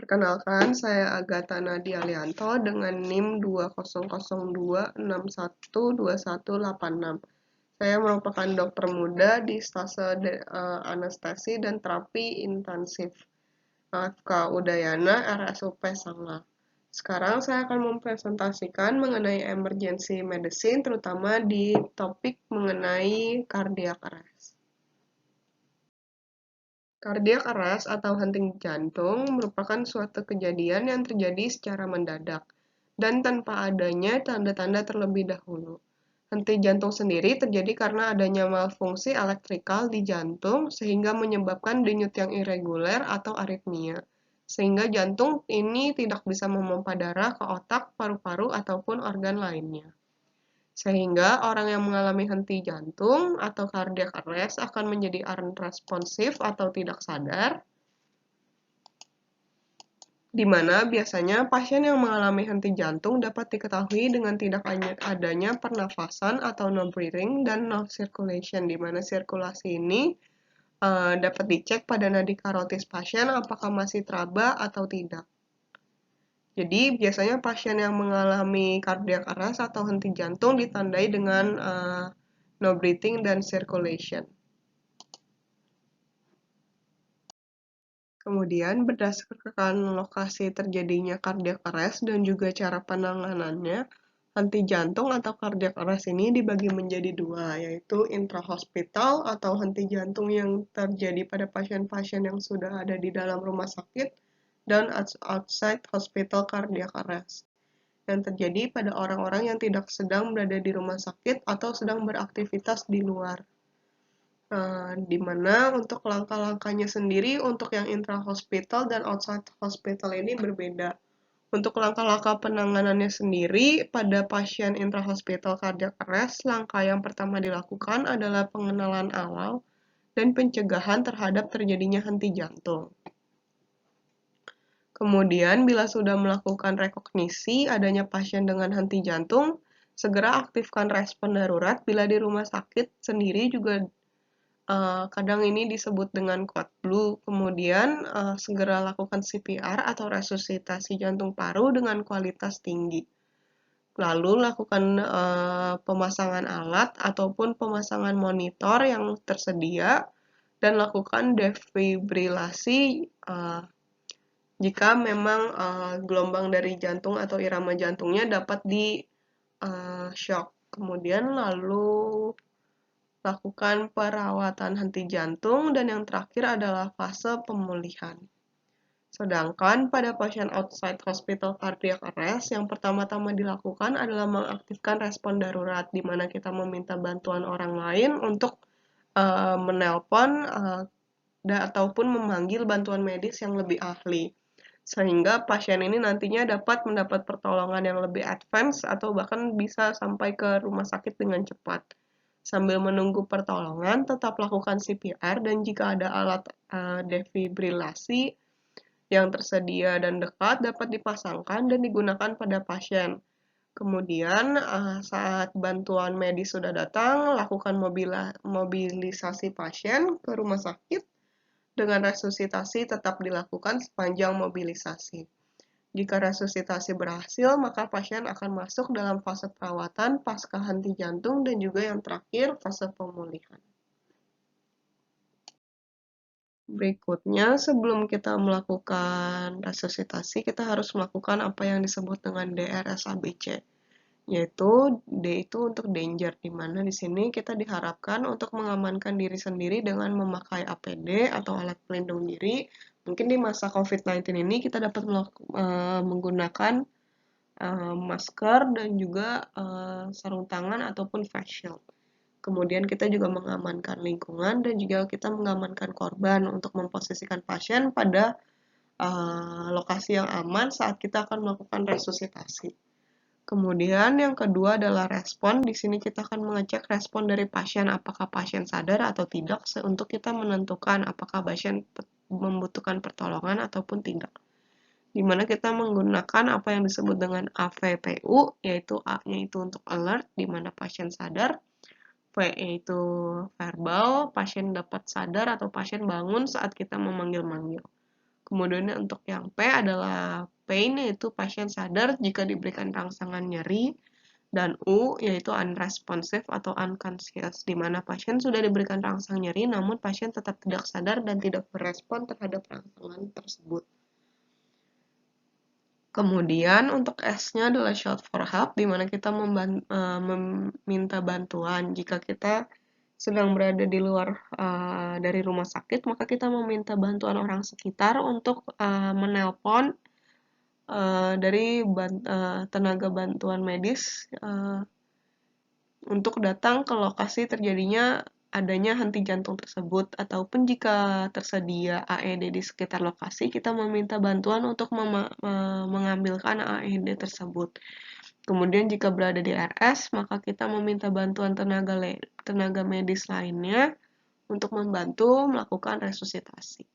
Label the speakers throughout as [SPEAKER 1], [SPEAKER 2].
[SPEAKER 1] Perkenalkan, saya Agatha Nadia Lianto dengan NIM 200261212186. Saya merupakan dokter muda di stase anestesi dan terapi intensif FK Udayana RSUP Sanglah. Sekarang saya akan mempresentasikan mengenai emergency medicine, terutama di topik mengenai cardiac arrest. Cardiac arrest atau henti jantung merupakan suatu kejadian yang terjadi secara mendadak dan tanpa adanya tanda-tanda terlebih dahulu. Henti jantung sendiri terjadi karena adanya malfungsi elektrikal di jantung sehingga menyebabkan denyut yang irreguler atau aritmia. Sehingga jantung ini tidak bisa memompa darah ke otak, paru-paru, ataupun organ lainnya. Sehingga orang yang mengalami henti jantung atau cardiac arrest akan menjadi unresponsive atau tidak sadar, di mana biasanya pasien yang mengalami henti jantung dapat diketahui dengan tidak adanya pernafasan atau no breathing dan no circulation, di mana sirkulasi ini dapat dicek pada nadi karotis pasien apakah masih teraba atau tidak. Jadi biasanya pasien yang mengalami cardiac arrest atau henti jantung ditandai dengan no breathing dan circulation. Kemudian berdasarkan lokasi terjadinya cardiac arrest dan juga cara penanganannya, henti jantung atau cardiac arrest ini dibagi menjadi dua, yaitu intrahospital atau henti jantung yang terjadi pada pasien-pasien yang sudah ada di dalam rumah sakit, dan outside hospital cardiac arrest yang terjadi pada orang-orang yang tidak sedang berada di rumah sakit atau sedang beraktivitas di luar. Di mana untuk langkah-langkahnya sendiri untuk yang intra-hospital dan outside hospital ini berbeda. Untuk langkah-langkah penanganannya sendiri, pada pasien intra-hospital cardiac arrest, langkah yang pertama dilakukan adalah pengenalan awal dan pencegahan terhadap terjadinya henti jantung. Kemudian, bila sudah melakukan rekognisi adanya pasien dengan henti jantung, segera aktifkan respon darurat. Bila di rumah sakit sendiri juga kadang ini disebut dengan code blue. Kemudian segera lakukan CPR atau resusitasi jantung paru dengan kualitas tinggi. Lalu lakukan pemasangan alat ataupun pemasangan monitor yang tersedia dan lakukan defibrilasi jika memang gelombang dari jantung atau irama jantungnya dapat di shock. Kemudian lalu lakukan perawatan henti jantung, dan yang terakhir adalah fase pemulihan. Sedangkan pada pasien outside hospital cardiac arrest, yang pertama-tama dilakukan adalah mengaktifkan respon darurat, di mana kita meminta bantuan orang lain untuk menelpon ataupun memanggil bantuan medis yang lebih ahli. Sehingga pasien ini nantinya dapat mendapat pertolongan yang lebih advance atau bahkan bisa sampai ke rumah sakit dengan cepat. Sambil menunggu pertolongan, tetap lakukan CPR dan jika ada alat defibrilasi yang tersedia dan dekat dapat dipasangkan dan digunakan pada pasien. Kemudian saat bantuan medis sudah datang, lakukan mobilisasi pasien ke rumah sakit dengan resusitasi tetap dilakukan sepanjang mobilisasi. Jika resusitasi berhasil, maka pasien akan masuk dalam fase perawatan pasca henti jantung dan juga yang terakhir fase pemulihan. Berikutnya, sebelum kita melakukan resusitasi, kita harus melakukan apa yang disebut dengan DRSABC, yaitu D itu untuk danger, di mana di sini kita diharapkan untuk mengamankan diri sendiri dengan memakai APD atau alat pelindung diri. Mungkin di masa COVID-19 ini kita dapat menggunakan masker dan juga sarung tangan ataupun face shield. Kemudian kita juga mengamankan lingkungan dan juga kita mengamankan korban untuk memposisikan pasien pada lokasi yang aman saat kita akan melakukan resusitasi. Kemudian yang kedua adalah respon. Di sini kita akan mengecek respon dari pasien, apakah pasien sadar atau tidak, untuk kita menentukan apakah pasien membutuhkan pertolongan ataupun tidak. Di mana kita menggunakan apa yang disebut dengan AVPU, yaitu A-nya itu untuk alert, di mana pasien sadar, V yaitu verbal, pasien dapat sadar atau pasien bangun saat kita memanggil-manggil. Kemudian untuk yang P adalah pain, yaitu pasien sadar jika diberikan rangsangan nyeri, dan U yaitu unresponsive atau unconscious, di mana pasien sudah diberikan rangsang nyeri namun pasien tetap tidak sadar dan tidak berespon terhadap rangsangan tersebut. Kemudian untuk S-nya adalah shout for help, di mana kita meminta bantuan. Jika kita sedang berada di luar dari rumah sakit, maka kita meminta bantuan orang sekitar untuk menelpon dari tenaga bantuan medis untuk datang ke lokasi terjadinya adanya henti jantung tersebut, ataupun jika tersedia AED di sekitar lokasi, kita meminta bantuan untuk mengambilkan AED tersebut. Kemudian jika berada di RS, maka kita meminta bantuan tenaga medis lainnya untuk membantu melakukan resusitasi.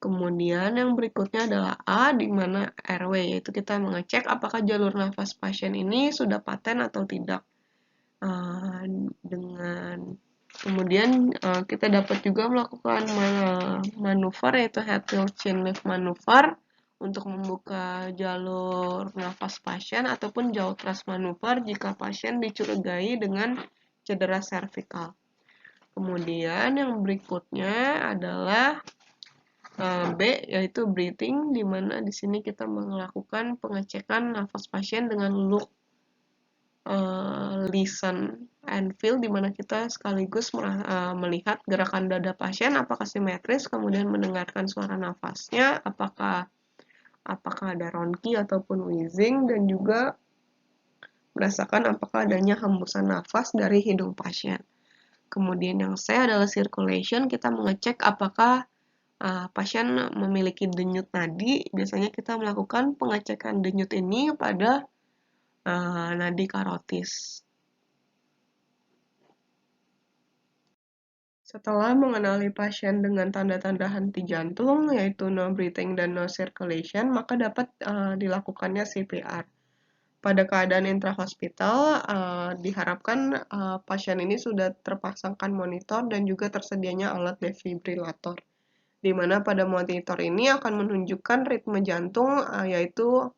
[SPEAKER 1] Kemudian yang berikutnya adalah A, di mana airway, yaitu kita mengecek apakah jalur nafas pasien ini sudah paten atau tidak. Kemudian kita dapat juga melakukan manuver, yaitu head tilt chin lift manuver untuk membuka jalur nafas pasien, ataupun jaw thrust manuver jika pasien dicurigai dengan cedera servikal. Kemudian yang berikutnya adalah B, yaitu breathing, di mana di sini kita melakukan pengecekan nafas pasien dengan look, listen, and feel, di mana kita sekaligus melihat gerakan dada pasien apakah simetris, kemudian mendengarkan suara nafasnya, apakah ada ronki ataupun wheezing, dan juga merasakan apakah adanya hembusan nafas dari hidung pasien. Kemudian yang C adalah circulation, kita mengecek apakah pasien memiliki denyut nadi. Biasanya kita melakukan pengecekan denyut ini pada nadi karotis. Setelah mengenali pasien dengan tanda-tanda henti jantung, yaitu no breathing dan no circulation, maka dapat dilakukannya CPR. Pada keadaan intrahospital, diharapkan pasien ini sudah terpasangkan monitor dan juga tersedianya alat defibrilator, di mana pada monitor ini akan menunjukkan ritme jantung, yaitu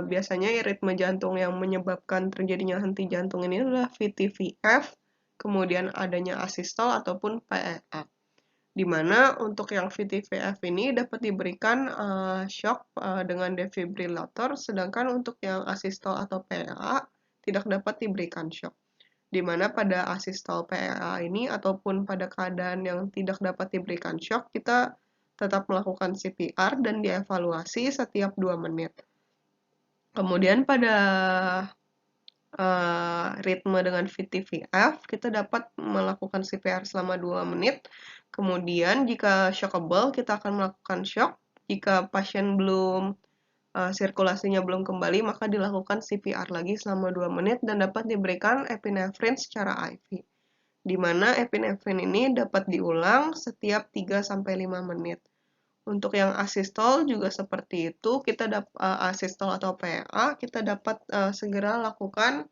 [SPEAKER 1] biasanya ritme jantung yang menyebabkan terjadinya henti jantung ini adalah VT-VF, kemudian adanya asistol ataupun PEA. Di mana untuk yang VT-VF ini dapat diberikan shock dengan defibrilator, sedangkan untuk yang asistol atau PEA tidak dapat diberikan shock. Di mana pada asistol PEA ini ataupun pada keadaan yang tidak dapat diberikan shock, kita tetap melakukan CPR dan dievaluasi setiap 2 menit. Kemudian pada ritme dengan VT-VF, kita dapat melakukan CPR selama 2 menit. Kemudian jika shockable, kita akan melakukan shock. Jika pasien belum sirkulasinya belum kembali, maka dilakukan CPR lagi selama 2 menit dan dapat diberikan epinefrin secara IV. Di mana epinefrin ini dapat diulang setiap 3-5 menit. Untuk yang asistol juga seperti itu, kita asistol atau PA, kita dapat segera lakukan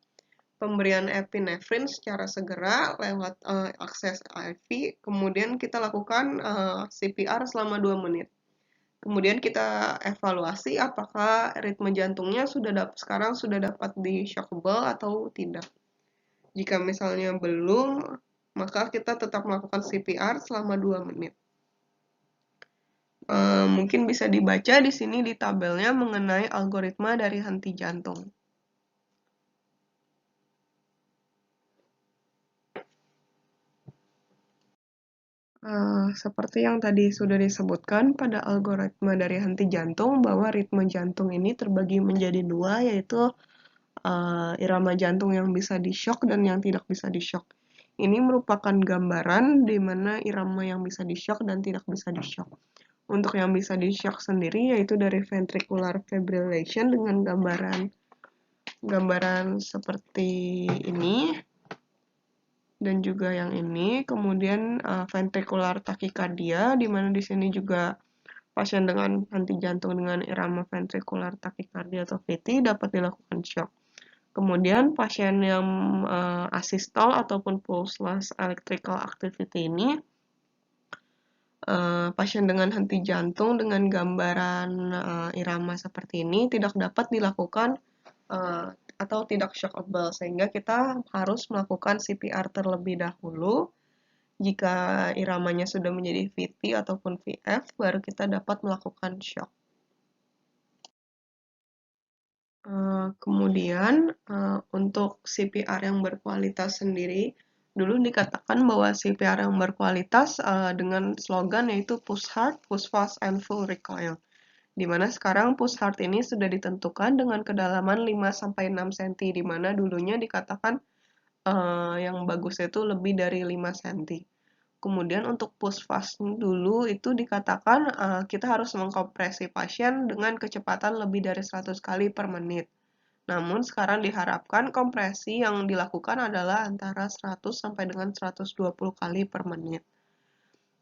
[SPEAKER 1] pemberian epinefrin secara segera lewat akses IV, kemudian kita lakukan CPR selama 2 menit. Kemudian kita evaluasi apakah ritme jantungnya sekarang sudah dapat di shockable atau tidak. Jika misalnya belum, maka kita tetap melakukan CPR selama 2 menit. Mungkin bisa dibaca di sini di tabelnya mengenai algoritma dari henti jantung. Seperti yang tadi sudah disebutkan pada algoritma dari henti jantung, bahwa ritme jantung ini terbagi menjadi 2, yaitu irama jantung yang bisa di-shock dan yang tidak bisa di-shock. Ini merupakan gambaran di mana irama yang bisa di-shock dan tidak bisa di-shock. Untuk yang bisa di-shock sendiri yaitu dari ventricular fibrillation dengan gambaran seperti ini dan juga yang ini. Kemudian ventricular tachycardia, di mana di sini juga pasien dengan henti jantung dengan irama ventricular tachycardia atau VT dapat dilakukan shock. Kemudian pasien yang asistol ataupun pulseless electrical activity ini pasien dengan henti jantung dengan gambaran irama seperti ini tidak dapat dilakukan atau tidak shockable, sehingga kita harus melakukan CPR terlebih dahulu. Jika iramanya sudah menjadi VT ataupun VF, baru kita dapat melakukan shock. Kemudian untuk CPR yang berkualitas sendiri, dulu dikatakan bahwa CPR yang berkualitas dengan slogan yaitu push hard, push fast, and full recoil. Di mana sekarang push hard ini sudah ditentukan dengan kedalaman 5-6 cm, di mana dulunya dikatakan yang bagusnya itu lebih dari 5 cm. Kemudian untuk push fast dulu itu dikatakan kita harus mengkompresi pasien dengan kecepatan lebih dari 100 kali per menit. Namun sekarang diharapkan kompresi yang dilakukan adalah antara 100 sampai dengan 120 kali per menit.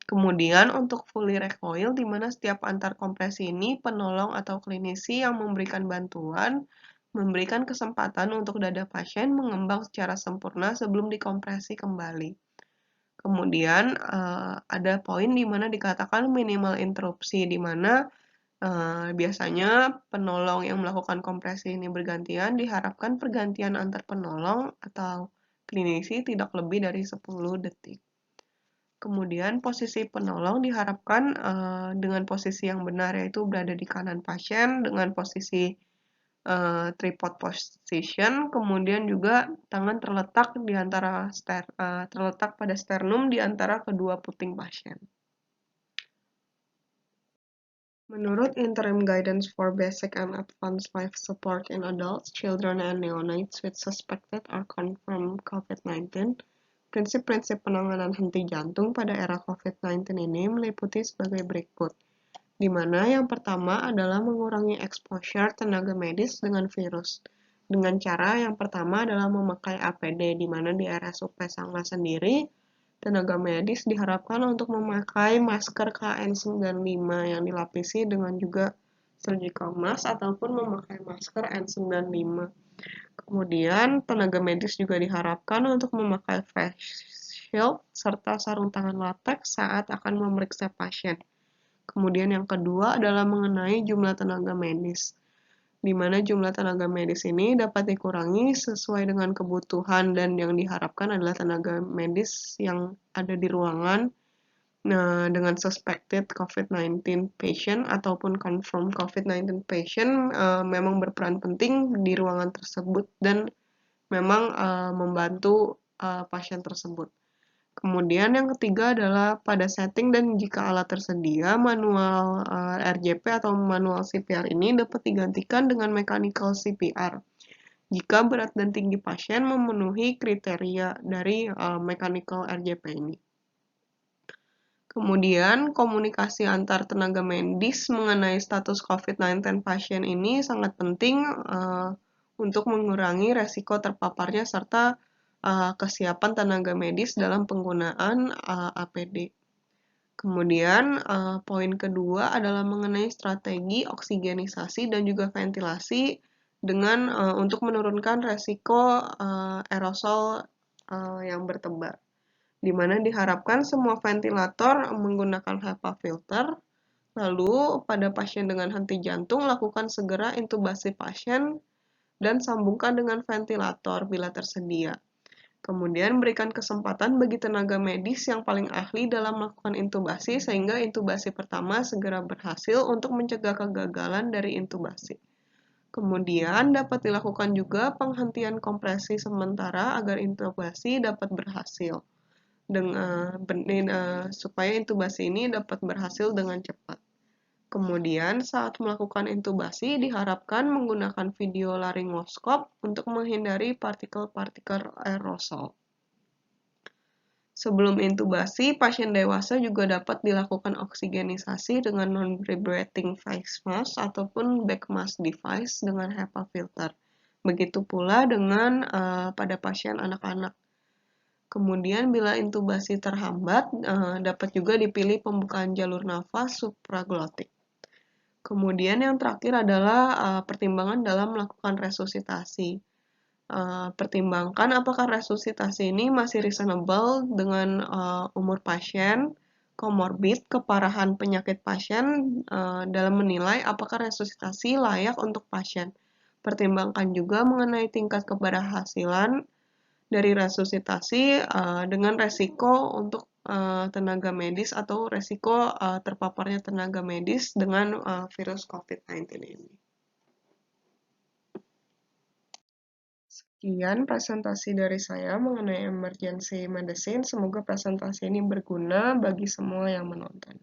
[SPEAKER 1] Kemudian untuk fully recoil, di mana setiap antar kompresi ini penolong atau klinisi yang memberikan bantuan, memberikan kesempatan untuk dada pasien mengembang secara sempurna sebelum dikompresi kembali. Kemudian ada poin di mana dikatakan minimal interupsi, di mana biasanya penolong yang melakukan kompresi ini bergantian, diharapkan pergantian antar penolong atau klinisi tidak lebih dari 10 detik. Kemudian posisi penolong diharapkan dengan posisi yang benar, yaitu berada di kanan pasien dengan posisi tripod position, kemudian juga tangan terletak di antara terletak pada sternum di antara kedua puting pasien. Menurut Interim Guidance for Basic and Advanced Life Support in Adults, Children and Neonates with Suspected or Confirmed COVID-19, prinsip-prinsip penanganan henti jantung pada era COVID-19 ini meliputi sebagai berikut, di mana yang pertama adalah mengurangi exposure tenaga medis dengan virus. Dengan cara yang pertama adalah memakai APD, di mana di RSUP Sanglah sendiri, tenaga medis diharapkan untuk memakai masker KN95 yang dilapisi dengan juga surgical mask ataupun memakai masker N95. Kemudian, tenaga medis juga diharapkan untuk memakai face shield serta sarung tangan latex saat akan memeriksa pasien. Kemudian yang kedua adalah mengenai jumlah tenaga medis, di mana jumlah tenaga medis ini dapat dikurangi sesuai dengan kebutuhan dan yang diharapkan adalah tenaga medis yang ada di ruangan dengan suspected COVID-19 patient ataupun confirmed COVID-19 patient memang berperan penting di ruangan tersebut dan memang membantu pasien tersebut. Kemudian yang ketiga adalah pada setting dan jika alat tersedia, manual RJP atau manual CPR ini dapat digantikan dengan mechanical CPR. Jika berat dan tinggi pasien memenuhi kriteria dari mechanical RJP ini. Kemudian, komunikasi antar tenaga medis mengenai status COVID-19 pasien ini sangat penting untuk mengurangi resiko terpaparnya serta kesiapan tenaga medis dalam penggunaan APD. Kemudian, poin kedua adalah mengenai strategi oksigenisasi dan juga ventilasi dengan untuk menurunkan resiko aerosol yang bertebar, di mana diharapkan semua ventilator menggunakan HEPA filter. Lalu, pada pasien dengan henti jantung, lakukan segera intubasi pasien dan sambungkan dengan ventilator bila tersedia. Kemudian berikan kesempatan bagi tenaga medis yang paling ahli dalam melakukan intubasi sehingga intubasi pertama segera berhasil untuk mencegah kegagalan dari intubasi. Kemudian dapat dilakukan juga penghentian kompresi sementara agar intubasi dapat berhasil. Supaya intubasi ini dapat berhasil dengan cepat. Kemudian saat melakukan intubasi diharapkan menggunakan video laryngoskop untuk menghindari partikel-partikel aerosol. Sebelum intubasi, pasien dewasa juga dapat dilakukan oksigenisasi dengan non-vibrating face mask ataupun back mask device dengan HEPA filter. Begitu pula dengan pada pasien anak-anak. Kemudian bila intubasi terhambat, dapat juga dipilih pembukaan jalur nafas supraglottik. Kemudian yang terakhir adalah pertimbangan dalam melakukan resusitasi. Pertimbangkan apakah resusitasi ini masih reasonable dengan umur pasien, komorbid, keparahan penyakit pasien dalam menilai apakah resusitasi layak untuk pasien. Pertimbangkan juga mengenai tingkat keberhasilan dari resusitasi dengan resiko untuk tenaga medis atau resiko terpaparnya tenaga medis dengan virus COVID-19 ini. Sekian presentasi dari saya mengenai emergency medicine. Semoga presentasi ini berguna bagi semua yang menonton.